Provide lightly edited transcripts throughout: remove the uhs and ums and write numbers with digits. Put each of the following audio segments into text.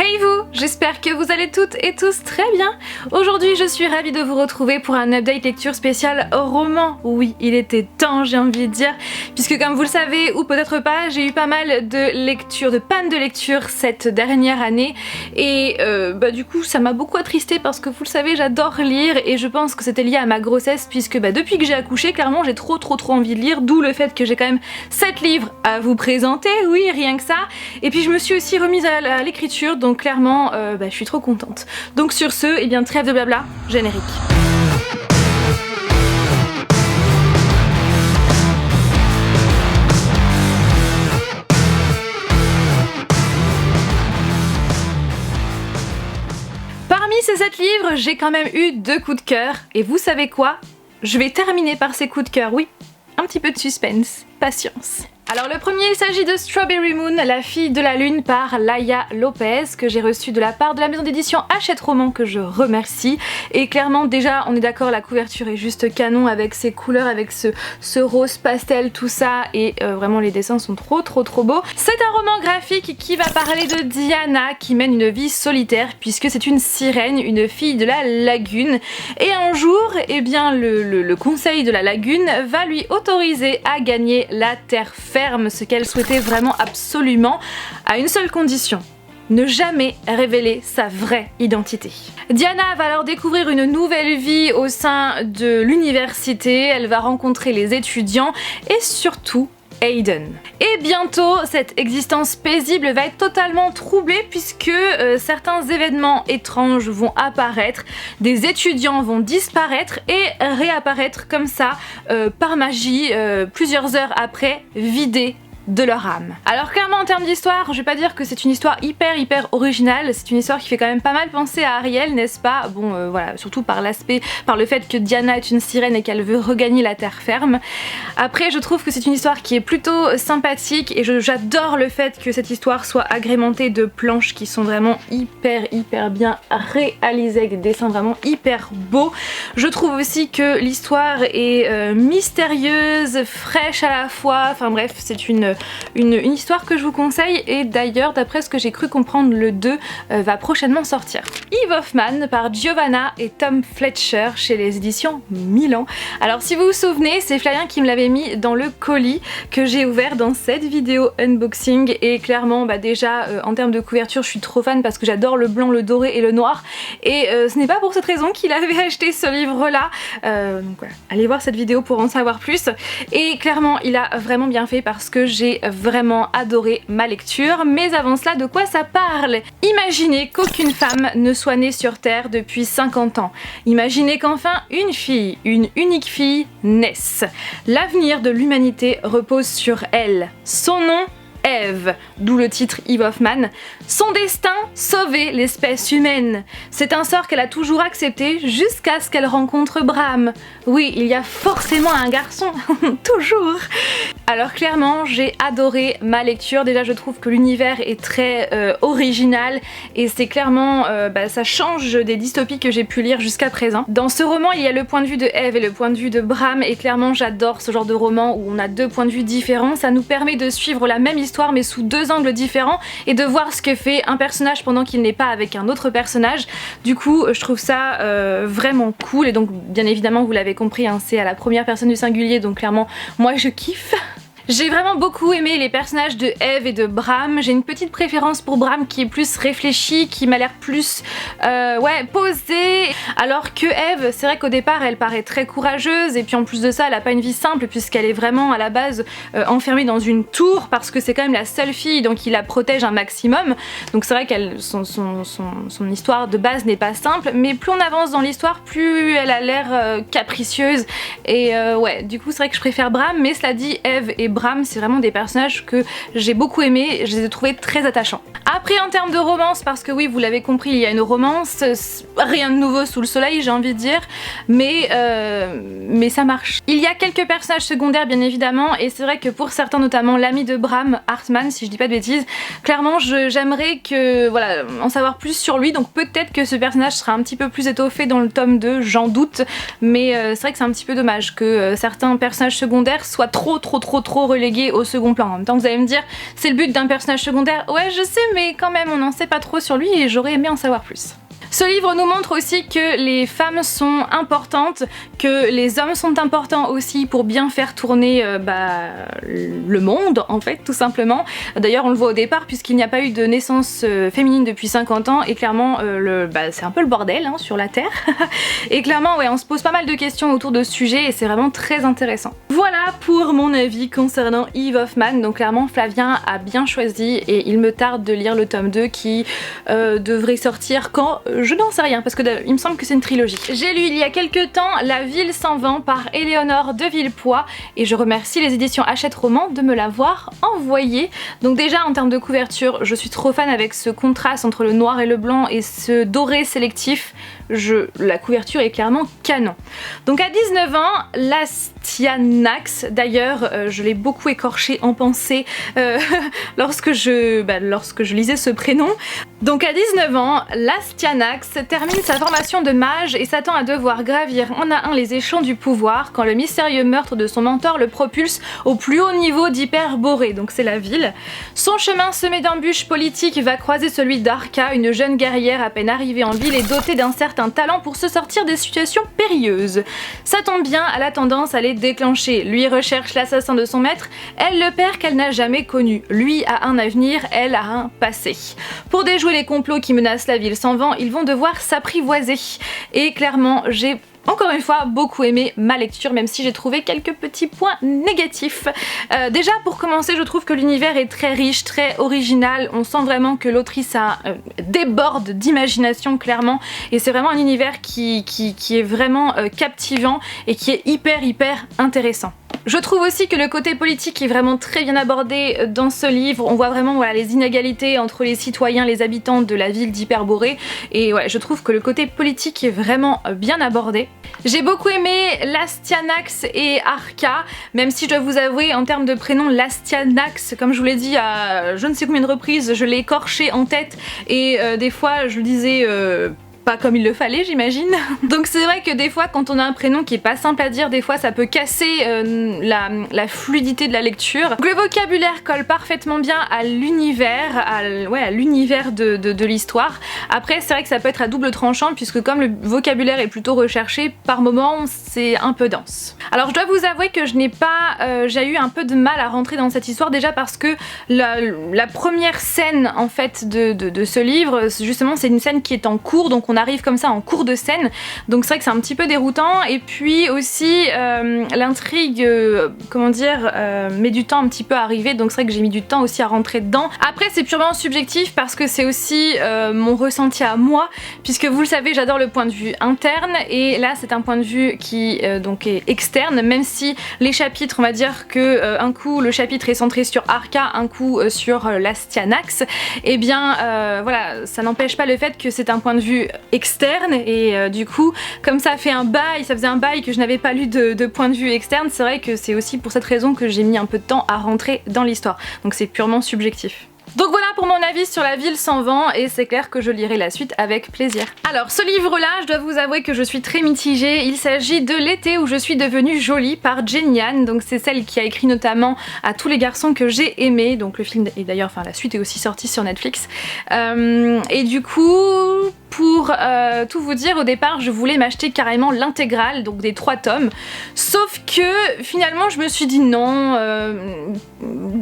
Hey vous, j'espère que vous allez toutes et tous très bien. Aujourd'hui je suis ravie de vous retrouver pour un update lecture spécial roman. Oui, il était temps, j'ai envie de dire, puisque comme vous le savez ou peut-être pas, j'ai eu pas mal de lectures, de panne de lecture cette dernière année et du coup ça m'a beaucoup attristée parce que vous le savez j'adore lire et je pense que c'était lié à ma grossesse puisque depuis que j'ai accouché clairement j'ai trop envie de lire, d'où le fait que j'ai quand même 7 livres à vous présenter, oui rien que ça. Et puis je me suis aussi remise à l'écriture donc clairement je suis trop contente. Donc sur ce, trêve de blabla, générique. Parmi ces 7 livres, j'ai quand même eu 2 coups de cœur et vous savez quoi? Je vais terminer par ces coups de cœur, oui. Un petit peu de suspense, patience. Alors le premier, il s'agit de Strawberry Moon, la fille de la lune par Laia Lopez, que j'ai reçu de la part de la maison d'édition Hachette Roman, que je remercie. Et clairement déjà on est d'accord, la couverture est juste canon avec ses couleurs, avec ce rose pastel, tout ça, et vraiment les dessins sont trop beaux. C'est un roman graphique qui va parler de Diana qui mène une vie solitaire puisque c'est une sirène, une fille de la lagune. Et un jour, le conseil de la lagune va lui autoriser à gagner la terre ferme, ce qu'elle souhaitait vraiment absolument, à une seule condition: ne jamais révéler sa vraie identité. Diana va alors découvrir une nouvelle vie au sein de l'université, elle va rencontrer les étudiants et surtout Aiden. Et bientôt, cette existence paisible va être totalement troublée puisque certains événements étranges vont apparaître, des étudiants vont disparaître et réapparaître comme ça par magie plusieurs heures après, vidés de leur âme. Alors clairement en termes d'histoire, je vais pas dire que c'est une histoire hyper originale, c'est une histoire qui fait quand même pas mal penser à Ariel, n'est-ce pas? Bon voilà, surtout par l'aspect, par le fait que Diana est une sirène et qu'elle veut regagner la terre ferme. Après je trouve que c'est une histoire qui est plutôt sympathique et j'adore le fait que cette histoire soit agrémentée de planches qui sont vraiment hyper bien réalisées avec des dessins vraiment hyper beaux. Je trouve aussi que l'histoire est mystérieuse, fraîche à la fois, enfin bref c'est une histoire que je vous conseille et d'ailleurs d'après ce que j'ai cru comprendre le 2 va prochainement sortir. Eve Hoffmann par Giovanna et Tom Fletcher chez les éditions Milan. Alors si vous vous souvenez, c'est Flavien qui me l'avait mis dans le colis que j'ai ouvert dans cette vidéo unboxing et clairement déjà en termes de couverture je suis trop fan parce que j'adore le blanc, le doré et le noir et ce n'est pas pour cette raison qu'il avait acheté ce livre là. Donc voilà, allez voir cette vidéo pour en savoir plus et clairement il a vraiment bien fait parce que j'ai vraiment adoré ma lecture. Mais avant cela, de quoi ça parle? Imaginez qu'aucune femme ne soit née sur Terre depuis 50 ans. Imaginez qu'enfin une fille, une unique fille, naisse. L'avenir de l'humanité repose sur elle. Son nom, Eve, d'où le titre Eve Hoffmann. Son destin, sauver l'espèce humaine. C'est un sort qu'elle a toujours accepté jusqu'à ce qu'elle rencontre Bram. Oui, il y a forcément un garçon, toujours. Alors clairement, j'ai adoré ma lecture. Déjà, je trouve que l'univers est très original et c'est clairement, ça change des dystopies que j'ai pu lire jusqu'à présent. Dans ce roman, il y a le point de vue de Eve et le point de vue de Bram et clairement, j'adore ce genre de roman où on a 2 points de vue différents. Ça nous permet de suivre la même histoire mais sous 2 angles différents et de voir ce que fait un personnage pendant qu'il n'est pas avec un autre personnage. Du coup, je trouve ça vraiment cool et donc bien évidemment, vous l'avez compris, hein, c'est à la première personne du singulier donc clairement, moi je kiffe. J'ai vraiment beaucoup aimé les personnages de Eve et de Bram. J'ai une petite préférence pour Bram qui est plus réfléchi, qui m'a l'air plus posé. Alors que Eve, c'est vrai qu'au départ elle paraît très courageuse et puis en plus de ça elle a pas une vie simple puisqu'elle est vraiment à la base enfermée dans une tour parce que c'est quand même la seule fille donc il la protège un maximum. Donc c'est vrai qu'elle son histoire de base n'est pas simple mais plus on avance dans l'histoire plus elle a l'air capricieuse et du coup c'est vrai que je préfère Bram mais cela dit Eve et Bram c'est vraiment des personnages que j'ai beaucoup aimés, je les ai trouvés très attachants. Après en termes de romance, parce que oui vous l'avez compris il y a une romance, rien de nouveau sous le soleil j'ai envie de dire, mais ça marche. Il y a quelques personnages secondaires bien évidemment et c'est vrai que pour certains notamment l'ami de Bram, Hartman si je dis pas de bêtises, clairement j'aimerais que voilà en savoir plus sur lui donc peut-être que ce personnage sera un petit peu plus étoffé dans le tome 2, j'en doute, mais c'est vrai que c'est un petit peu dommage que certains personnages secondaires soient trop trop relégué au second plan. En même temps, vous allez me dire, c'est le but d'un personnage secondaire. Ouais, je sais, mais quand même, on n'en sait pas trop sur lui et j'aurais aimé en savoir plus. Ce livre nous montre aussi que les femmes sont importantes, que les hommes sont importants aussi pour bien faire tourner le monde en fait tout simplement. D'ailleurs on le voit au départ puisqu'il n'y a pas eu de naissance féminine depuis 50 ans et clairement c'est un peu le bordel hein, sur la Terre. Et clairement ouais, on se pose pas mal de questions autour de ce sujet et c'est vraiment très intéressant. Voilà pour mon avis concernant Eve Hoffman. Donc clairement Flavien a bien choisi et il me tarde de lire le tome 2 qui devrait sortir quand je n'en sais rien parce que il me semble que c'est une trilogie. J'ai lu il y a quelques temps La ville sans vent par Éléonore de Villepoix et je remercie les éditions Hachette Roman de me l'avoir envoyé. Donc déjà en termes de couverture, je suis trop fan avec ce contraste entre le noir et le blanc et ce doré sélectif. La couverture est clairement canon. Donc à 19 ans, Lastianax, d'ailleurs je l'ai beaucoup écorché en pensée lorsque je lisais ce prénom. Donc à 19 ans, Lastianax termine sa formation de mage et s'attend à devoir gravir un à un les échelons du pouvoir quand le mystérieux meurtre de son mentor le propulse au plus haut niveau d'Hyperborée, donc c'est la ville. Son chemin semé d'embûches politiques va croiser celui d'Arca, une jeune guerrière à peine arrivée en ville et dotée d'un certain talent pour se sortir des situations périlleuses. Ça tombe bien, elle a tendance à les déclencher. Lui recherche l'assassin de son maître, elle le père qu'elle n'a jamais connu. Lui a un avenir, elle a un passé. Pour déjouer les complots qui menacent la ville sans vent, ils vont devoir s'apprivoiser. Et clairement, j'ai encore une fois beaucoup aimé ma lecture, même si j'ai trouvé quelques petits points négatifs. Déjà pour commencer, je trouve que l'univers est très riche, très original, on sent vraiment que l'autrice déborde d'imagination clairement et c'est vraiment un univers qui est vraiment captivant et qui est hyper intéressant. Je trouve aussi que le côté politique est vraiment très bien abordé dans ce livre. On voit vraiment voilà, les inégalités entre les citoyens, les habitants de la ville d'Hyperborée. Et ouais, je trouve que le côté politique est vraiment bien abordé. J'ai beaucoup aimé Lastianax et Arca, même si je dois vous avouer en termes de prénom, Lastianax, comme je vous l'ai dit à je ne sais combien de reprises, je l'ai écorché en tête et des fois je le disais pas comme il le fallait j'imagine. Donc c'est vrai que des fois quand on a un prénom qui est pas simple à dire, des fois ça peut casser la fluidité de la lecture. Donc, le vocabulaire colle parfaitement bien à l'univers, à l'univers de l'histoire. Après c'est vrai que ça peut être à double tranchant puisque comme le vocabulaire est plutôt recherché, par moments c'est un peu dense. Alors je dois vous avouer que je n'ai pas, j'ai eu un peu de mal à rentrer dans cette histoire déjà parce que la première scène en fait de ce livre, justement c'est une scène qui est en cours, donc on arrive comme ça en cours de scène, donc c'est vrai que c'est un petit peu déroutant. Et puis aussi l'intrigue met du temps un petit peu à arriver, donc c'est vrai que j'ai mis du temps aussi à rentrer dedans. Après c'est purement subjectif parce que c'est aussi mon ressenti à moi, puisque vous le savez j'adore le point de vue interne et là c'est un point de vue qui donc est externe, même si les chapitres, on va dire que un coup le chapitre est centré sur Arca, un coup sur Lastianax, et bien voilà, ça n'empêche pas le fait que c'est un point de vue externe et du coup comme ça faisait un bail que je n'avais pas lu de point de vue externe, c'est vrai que c'est aussi pour cette raison que j'ai mis un peu de temps à rentrer dans l'histoire, donc c'est purement subjectif. Donc voilà pour mon avis sur La ville sans vent et c'est clair que je lirai la suite avec plaisir. Alors ce livre là, je dois vous avouer que je suis très mitigée. Il s'agit de L'été où je suis devenue jolie par Jenny Han, donc c'est celle qui a écrit notamment À tous les garçons que j'ai aimés, donc le film et d'ailleurs la suite est aussi sortie sur Netflix. Et du coup pour tout vous dire, au départ je voulais m'acheter carrément l'intégrale, donc des 3 tomes, sauf que finalement je me suis dit non,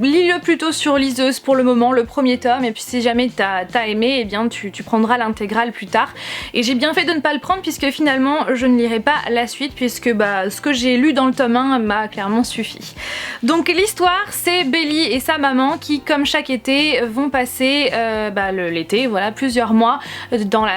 lis-le plutôt sur liseuse pour le moment, le premier tome, et puis si jamais t'as aimé, eh bien tu prendras l'intégrale plus tard. Et j'ai bien fait de ne pas le prendre puisque finalement je ne lirai pas la suite puisque ce que j'ai lu dans le tome 1 m'a clairement suffi. Donc l'histoire c'est Belly et sa maman qui comme chaque été vont passer l'été, voilà, plusieurs mois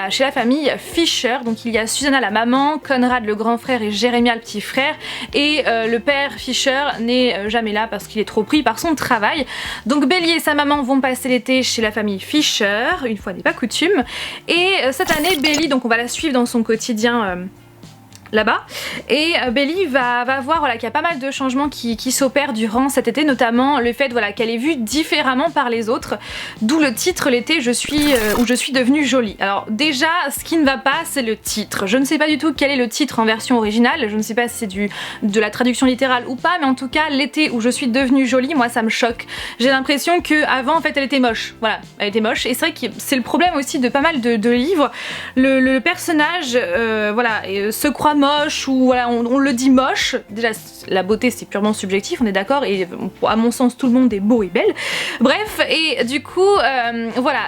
chez la famille Fisher. Donc il y a Susanna la maman, Conrad le grand frère et Jérémia le petit frère, et le père Fisher n'est jamais là parce qu'il est trop pris par son travail. Donc Belly et sa maman vont passer l'été chez la famille Fisher, une fois n'est pas coutume, et cette année Belly, donc on va la suivre dans son quotidien là-bas, et Belly va voir voilà, qu'il y a pas mal de changements qui s'opèrent durant cet été, notamment le fait voilà, qu'elle est vue différemment par les autres, d'où le titre l'été où je suis devenue jolie. Alors déjà, ce qui ne va pas, c'est le titre. Je ne sais pas du tout quel est le titre en version originale, je ne sais pas si c'est de la traduction littérale ou pas, mais en tout cas, l'été où je suis devenue jolie, moi ça me choque. J'ai l'impression qu'avant, en fait, elle était moche. Voilà, elle était moche, et c'est vrai que c'est le problème aussi de pas mal de livres. Le personnage, voilà, se croit moche, ou voilà, on le dit moche. Déjà, la beauté c'est purement subjectif, on est d'accord, et à mon sens tout le monde est beau et belle. Bref, et du coup, voilà,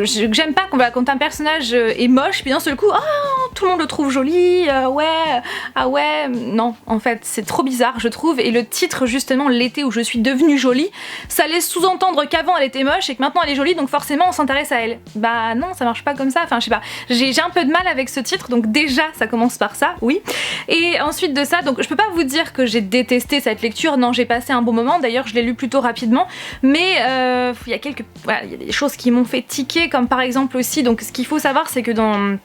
j'aime pas quand un personnage est moche, puis d'un seul coup, oh, tout le monde le trouve joli, ouais, ah ouais, non, en fait c'est trop bizarre je trouve, et le titre justement, l'été où je suis devenue jolie, ça laisse sous-entendre qu'avant elle était moche et que maintenant elle est jolie, donc forcément on s'intéresse à elle. Bah non, ça marche pas comme ça, enfin je sais pas, j'ai un peu de mal avec ce titre, donc déjà ça commence par ça, oui. Et ensuite de ça, donc je peux pas vous dire que j'ai détesté cette lecture, non, j'ai passé un bon moment, d'ailleurs je l'ai lu plutôt rapidement, mais il y a voilà, il y a des choses qui m'ont fait tiquer, comme par exemple aussi, donc ce qu'il faut savoir c'est que dans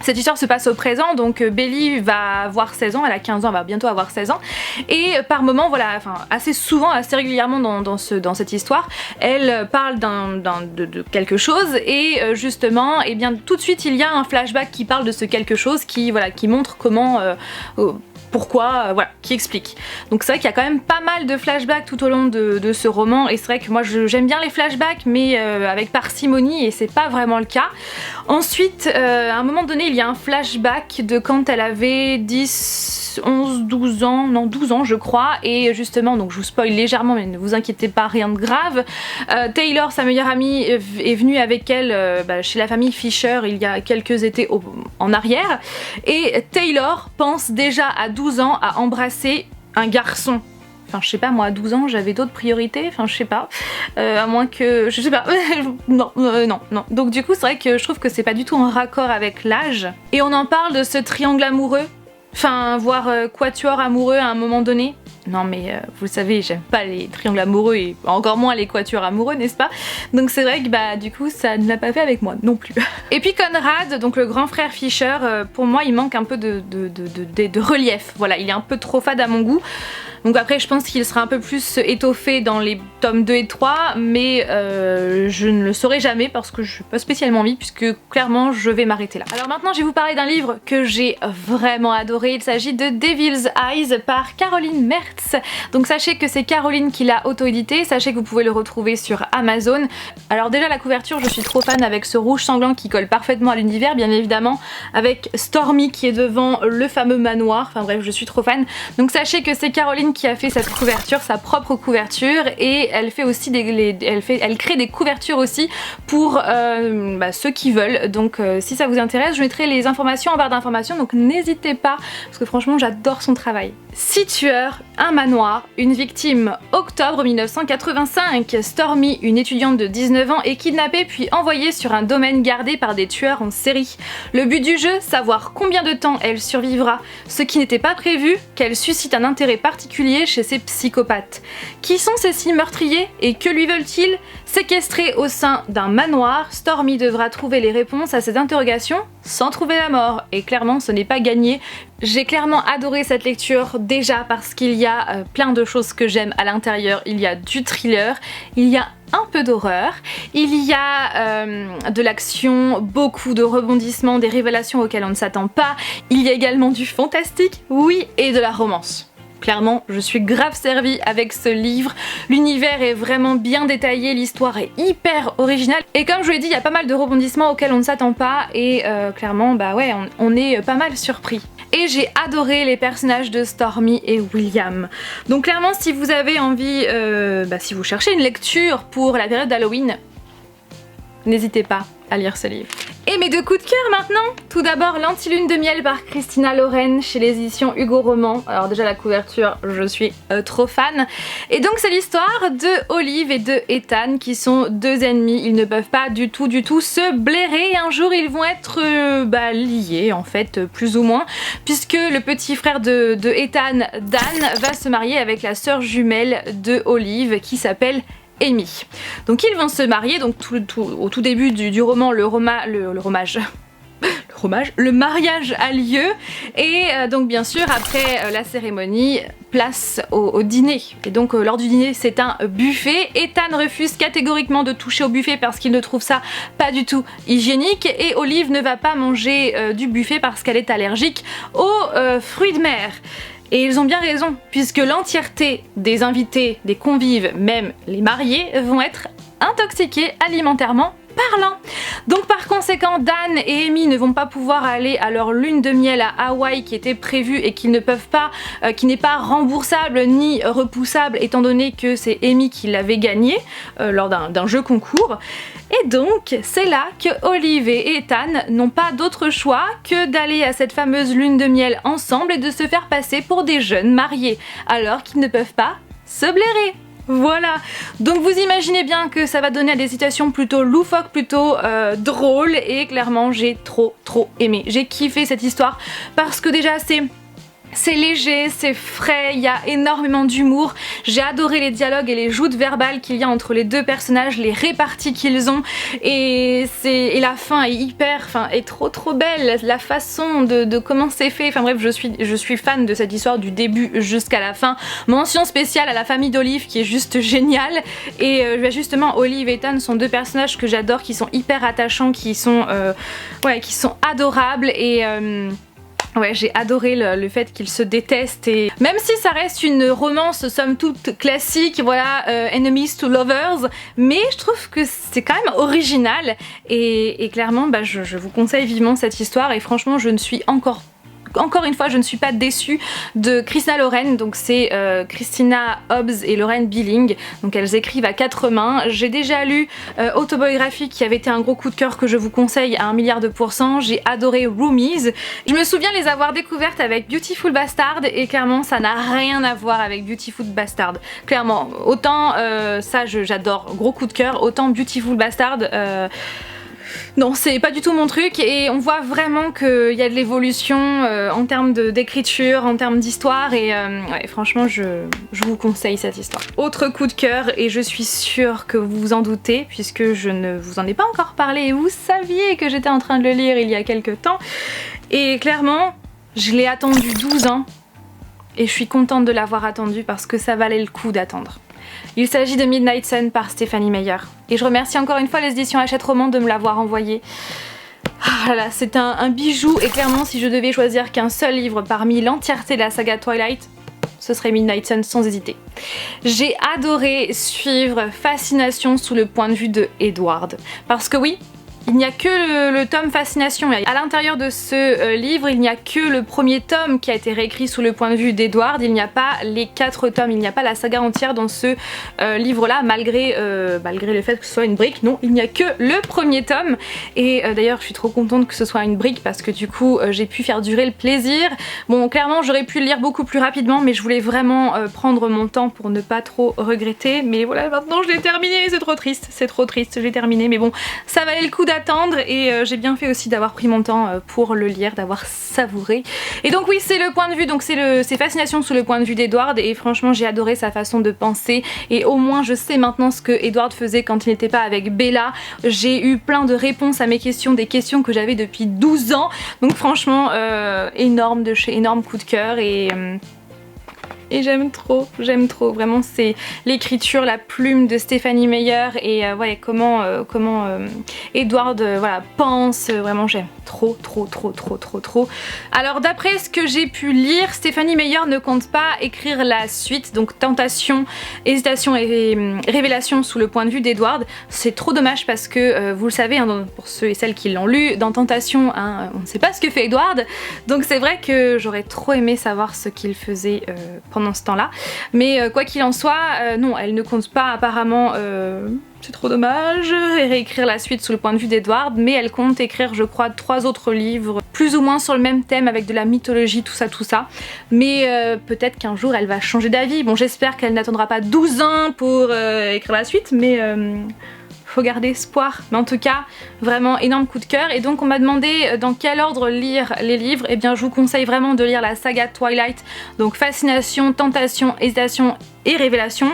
cette histoire se passe au présent, donc Belly va avoir 16 ans, elle a 15 ans, elle va bientôt avoir 16 ans, et par moment, voilà, enfin assez souvent, assez régulièrement dans cette histoire, elle parle de quelque chose, et justement, et bien tout de suite il y a un flashback qui parle de ce quelque chose, qui montre comment pourquoi, voilà, qui explique. Donc c'est vrai qu'il y a quand même pas mal de flashbacks tout au long de ce roman, et c'est vrai que moi j'aime bien les flashbacks, mais avec parcimonie, et c'est pas vraiment le cas. Ensuite, à un moment donné, il y a un flashback de quand elle avait 10, 11, 12 ans, non 12 ans je crois, et justement, donc je vous spoil légèrement, mais ne vous inquiétez pas, rien de grave. Taylor, sa meilleure amie, est venue avec elle chez la famille Fisher il y a quelques étés en arrière, et Taylor pense déjà à 12 ans à embrasser un garçon. Enfin, je sais pas, moi à 12 ans j'avais d'autres priorités, enfin je sais pas, à moins que, je sais pas, non. Donc du coup c'est vrai que je trouve que c'est pas du tout en raccord avec l'âge. Et on en parle de ce triangle amoureux, enfin voire quatuor amoureux à un moment donné. Non mais vous savez, j'aime pas les triangles amoureux et encore moins les quatuors amoureux, n'est-ce pas? Donc c'est vrai que bah du coup ça ne l'a pas fait avec moi non plus. Et puis Conrad, donc le grand frère Fisher, pour moi il manque un peu de relief, voilà, il est un peu trop fade à mon goût. Donc après je pense qu'il sera un peu plus étoffé dans les tomes 2 et 3, mais je ne le saurai jamais parce que je suis pas spécialement envie, puisque clairement je vais m'arrêter là. Alors maintenant je vais vous parler d'un livre que j'ai vraiment adoré, il s'agit de Devil's Eyes par Caroline Mertz. Donc sachez que c'est Caroline qui l'a auto-édité, sachez que vous pouvez le retrouver sur Amazon. Alors déjà la couverture, je suis trop fan avec ce rouge sanglant qui colle parfaitement à l'univers, bien évidemment, avec Stormy qui est devant le fameux manoir, enfin bref je suis trop fan. Donc sachez que c'est Caroline qui a fait cette couverture, sa propre couverture, et elle fait aussi elle crée des couvertures aussi pour ceux qui veulent. Donc si ça vous intéresse, je mettrai les informations en barre d'informations, donc n'hésitez pas parce que franchement j'adore son travail. 6 tueurs, un manoir, une victime. Octobre 1985, Stormy, une étudiante de 19 ans, est kidnappée puis envoyée sur un domaine gardé par des tueurs en série. Le but du jeu, savoir combien de temps elle survivra. Ce qui n'était pas prévu, qu'elle suscite un intérêt particulier chez ces psychopathes. Qui sont ces 6 meurtriers et que lui veulent-ils? Séquestrée au sein d'un manoir, Stormy devra trouver les réponses à ces interrogations sans trouver la mort. Et clairement, ce n'est pas gagné. J'ai clairement adoré cette lecture, déjà parce qu'il y a plein de choses que j'aime à l'intérieur. Il y a du thriller, il y a un peu d'horreur, il y a de l'action, beaucoup de rebondissements, des révélations auxquelles on ne s'attend pas. Il y a également du fantastique, oui, et de la romance. Clairement, je suis grave servie avec ce livre. L'univers est vraiment bien détaillé, l'histoire est hyper originale. Et comme je vous l'ai dit, il y a pas mal de rebondissements auxquels on ne s'attend pas. Et clairement, bah ouais, on est pas mal surpris. Et j'ai adoré les personnages de Stormy et William. Donc clairement, si vous avez envie, si vous cherchez une lecture pour la période d'Halloween, n'hésitez pas à lire ce livre. Et mes 2 coups de cœur maintenant. Tout d'abord l'Antilune de miel par Christina Lauren chez les éditions Hugo Roman. Alors déjà la couverture, je suis trop fan. Et donc c'est l'histoire de Olive et de Ethan qui sont 2 ennemis. Ils ne peuvent pas du tout se blairer et un jour ils vont être liés en fait, plus ou moins, puisque le petit frère de Ethan, Dan, va se marier avec la sœur jumelle de Olive qui s'appelle Amy. Donc ils vont se marier, donc au tout début du roman, le fromage, le mariage a lieu et donc bien sûr après la cérémonie, place au dîner. Et donc lors du dîner c'est un buffet. Ethan refuse catégoriquement de toucher au buffet parce qu'il ne trouve ça pas du tout hygiénique et Olive ne va pas manger du buffet parce qu'elle est allergique aux fruits de mer. Et ils ont bien raison, puisque l'entièreté des invités, des convives, même les mariés, vont être intoxiqués alimentairement parlant. Donc par conséquent, Dan et Amy ne vont pas pouvoir aller à leur lune de miel à Hawaï qui était prévue et qu'ils ne peuvent pas, qui n'est pas remboursable ni repoussable étant donné que c'est Amy qui l'avait gagné lors d'un jeu concours. Et donc c'est là que Olive et Ethan n'ont pas d'autre choix que d'aller à cette fameuse lune de miel ensemble et de se faire passer pour des jeunes mariés alors qu'ils ne peuvent pas se blairer. Voilà, donc vous imaginez bien que ça va donner à des situations plutôt loufoques, plutôt drôles et clairement j'ai trop aimé. J'ai kiffé cette histoire parce que déjà c'est léger, c'est frais, il y a énormément d'humour. J'ai adoré les dialogues et les joutes verbales qu'il y a entre les deux personnages, les réparties qu'ils ont et la fin est trop belle, la façon de comment c'est fait. Enfin bref, je suis fan de cette histoire du début jusqu'à la fin. Mention spéciale à la famille d'Olive qui est juste géniale et justement Olive et Ethan sont deux personnages que j'adore, qui sont hyper attachants, qui sont adorables et ouais, j'ai adoré le fait qu'ils se détestent et même si ça reste une romance somme toute classique, voilà, enemies to lovers, mais je trouve que c'est quand même original et clairement je vous conseille vivement cette histoire et franchement je ne suis encore une fois, je ne suis pas déçue de Christina Lauren, donc c'est Christina Hobbs et Lauren Billing, donc elles écrivent à 4 mains. J'ai déjà lu Autobiographie qui avait été un gros coup de cœur que je vous conseille à 1 milliard de %. J'ai adoré Roomies. Je me souviens les avoir découvertes avec Beautiful Bastard et clairement ça n'a rien à voir avec Beautiful Bastard. Clairement, autant ça j'adore, gros coup de cœur, autant Beautiful Bastard... non, c'est pas du tout mon truc et on voit vraiment qu'il y a de l'évolution en termes d'écriture, en termes d'histoire et ouais, franchement je vous conseille cette histoire. Autre coup de cœur et je suis sûre que vous vous en doutez puisque je ne vous en ai pas encore parlé et vous saviez que j'étais en train de le lire il y a quelques temps et clairement je l'ai attendu 12 ans et je suis contente de l'avoir attendu parce que ça valait le coup d'attendre. Il s'agit de Midnight Sun par Stephanie Meyer. Et je remercie encore une fois les éditions Hachette Roman de me l'avoir envoyé. Ah là là, c'est un bijou et clairement si je devais choisir qu'un seul livre parmi l'entièreté de la saga Twilight, ce serait Midnight Sun sans hésiter. J'ai adoré suivre Fascination sous le point de vue de Edward. Parce que oui, il n'y a que le tome Fascination. À l'intérieur de ce livre, il n'y a que le premier tome qui a été réécrit sous le point de vue d'Edward. Il n'y a pas les 4 tomes, il n'y a pas la saga entière dans ce livre-là, malgré le fait que ce soit une brique. Non, il n'y a que le premier tome. Et d'ailleurs, je suis trop contente que ce soit une brique parce que du coup, j'ai pu faire durer le plaisir. Bon, clairement, j'aurais pu le lire beaucoup plus rapidement, mais je voulais vraiment prendre mon temps pour ne pas trop regretter. Mais voilà, maintenant je l'ai terminé, c'est trop triste, j'ai terminé. Mais bon, ça valait le coup d'attendre et j'ai bien fait aussi d'avoir pris mon temps pour le lire, d'avoir savouré. Et donc oui, c'est le point de vue, donc c'est Fascination sous le point de vue d'Edward et franchement j'ai adoré sa façon de penser et au moins je sais maintenant ce que Edward faisait quand il n'était pas avec Bella. J'ai eu plein de réponses à mes questions, des questions que j'avais depuis 12 ans. Donc franchement énorme de chez énorme coup de cœur et j'aime trop, vraiment c'est l'écriture, la plume de Stephanie Meyer et ouais, comment Edward voilà, pense, vraiment j'aime trop. Alors d'après ce que j'ai pu lire, Stephanie Meyer ne compte pas écrire la suite, donc Tentation, Hésitation et Révélation sous le point de vue d'Edward. C'est trop dommage parce que vous le savez, hein, pour ceux et celles qui l'ont lu, dans Tentation, hein, on ne sait pas ce que fait Edward, donc c'est vrai que j'aurais trop aimé savoir ce qu'il faisait pendant ce temps-là. Mais quoi qu'il en soit, non, elle ne compte pas apparemment, c'est trop dommage, réécrire la suite sous le point de vue d'Edward, mais elle compte écrire, je crois, 3 autres livres, plus ou moins sur le même thème, avec de la mythologie, tout ça. Mais peut-être qu'un jour elle va changer d'avis. Bon, j'espère qu'elle n'attendra pas 12 ans pour écrire la suite, mais... faut garder espoir, mais en tout cas vraiment énorme coup de cœur. Et donc on m'a demandé dans quel ordre lire les livres. Et bien je vous conseille vraiment de lire la saga Twilight, donc Fascination, Tentation, Hésitation et Révélation,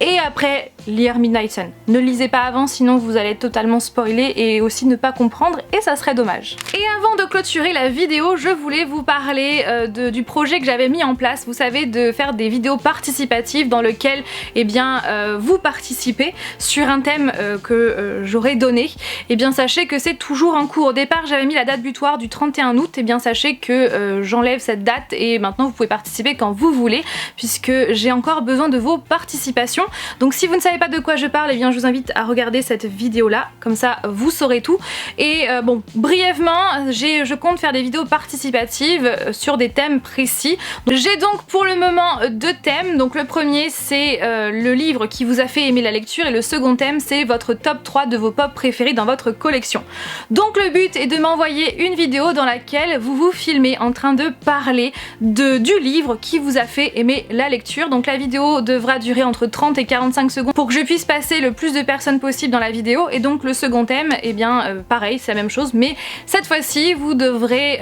et après lire Midnight Sun. Ne lisez pas avant, sinon vous allez être totalement spoilé et aussi ne pas comprendre et ça serait dommage. Et avant de clôturer la vidéo, je voulais vous parler du projet que j'avais mis en place, vous savez, de faire des vidéos participatives dans lequel eh bien, vous participez sur un thème que j'aurais donné. Et bien sachez que c'est toujours en cours. Au départ j'avais mis la date butoir du 31 août, et bien sachez que j'enlève cette date et maintenant vous pouvez participer quand vous voulez puisque j'ai encore besoin de vos participations. Donc si vous ne savez pas de quoi je parle, eh bien je vous invite à regarder cette vidéo là, comme ça vous saurez tout. Et bon, brièvement, je compte faire des vidéos participatives sur des thèmes précis. J'ai donc pour le moment deux thèmes. Donc le premier c'est le livre qui vous a fait aimer la lecture et le second thème c'est votre top 3 de vos pop préférés dans votre collection. Donc le but est de m'envoyer une vidéo dans laquelle vous vous filmez en train de parler du livre qui vous a fait aimer la lecture. Donc la vidéo devra durer entre 30 et 45 secondes pour que je puisse passer le plus de personnes possible dans la vidéo. Et donc le second thème, eh bien pareil, c'est la même chose, mais cette fois-ci vous devrez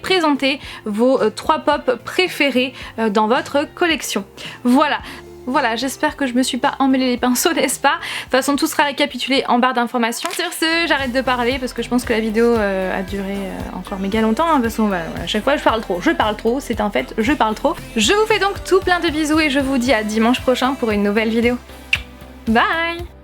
présenter vos 3 pop préférés dans votre collection. Voilà, j'espère que je me suis pas emmêlé les pinceaux, n'est-ce pas? De toute façon, tout sera récapitulé en barre d'informations. Sur ce, j'arrête de parler parce que je pense que la vidéo a duré encore méga longtemps. Hein, parce que voilà, à chaque fois, je parle trop, c'est un fait, je parle trop. Je vous fais donc tout plein de bisous et je vous dis à dimanche prochain pour une nouvelle vidéo. Bye!